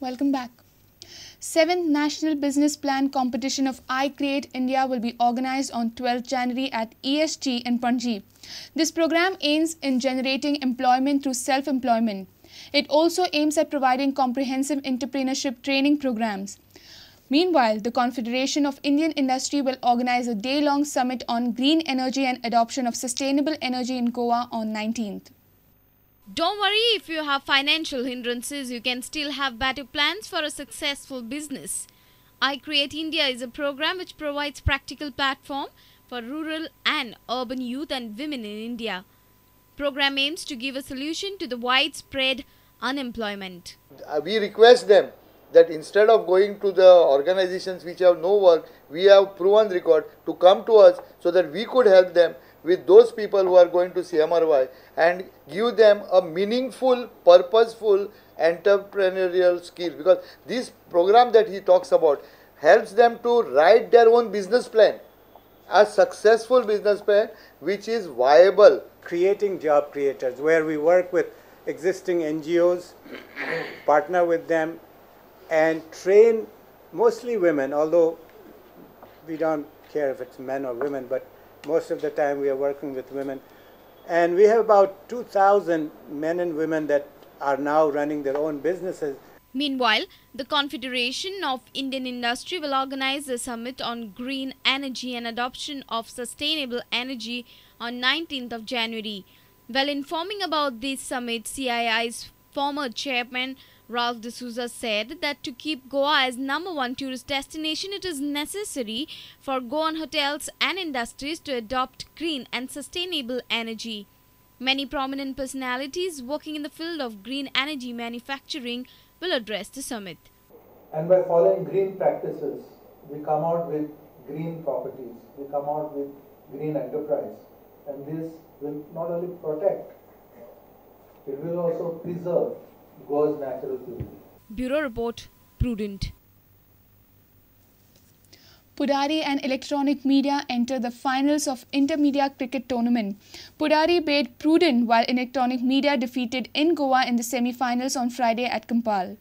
Welcome back. 7th National Business Plan Competition of I Create India will be organized on 12th January at ESG in Panji. This program aims in generating employment through self-employment. It also aims at providing comprehensive entrepreneurship training programs. Meanwhile, the Confederation of Indian Industry will organize a day-long summit on green energy and adoption of sustainable energy in Goa on 19th. Don't worry, if you have financial hindrances, you can still have better plans for a successful business. I Create India is a program which provides practical platform for rural and urban youth and women in India. Program aims to give a solution to the widespread unemployment. We request them that instead of going to the organizations which have no work, we have proven record to come to us so that we could help them with those people who are going to CMRY and give them a meaningful, purposeful entrepreneurial skill, because this program that he talks about helps them to write their own business plan, a successful business plan which is viable. Creating job creators, where we work with existing NGOs, partner with them and train mostly women, although we don't care if it's men or women, but most of the time we are working with women. And we have about 2,000 men and women that are now running their own businesses. Meanwhile, the Confederation of Indian Industry will organize a summit on green energy and adoption of sustainable energy on 19th of January. While informing about this summit, CII's former chairman Ralph D'Souza said that to keep Goa as #1 tourist destination, it is necessary for Goan hotels and industries to adopt green and sustainable energy. Many prominent personalities working in the field of green energy manufacturing will address the summit. And by following green practices, we come out with green properties, we come out with green enterprise. And this will not only protect, it will also preserve Goa's natural beauty. Bureau Report, Prudent. Pudhari and Electronic Media enter the finals of Intermedia Cricket Tournament. Pudhari beat Prudent while Electronic Media defeated in Goa in the semi-finals on Friday at Kampal.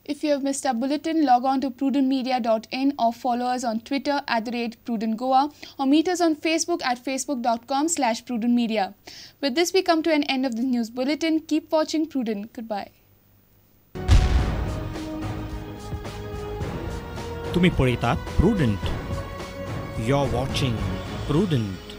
If you have missed our bulletin, log on to prudentmedia.in or follow us on Twitter @PrudentGoa or meet us on Facebook at facebook.com/PrudentMedia. With this, we come to an end of the news bulletin. Keep watching Prudent. Goodbye. तुम्ही पळयतात Prudent. You're watching Prudent.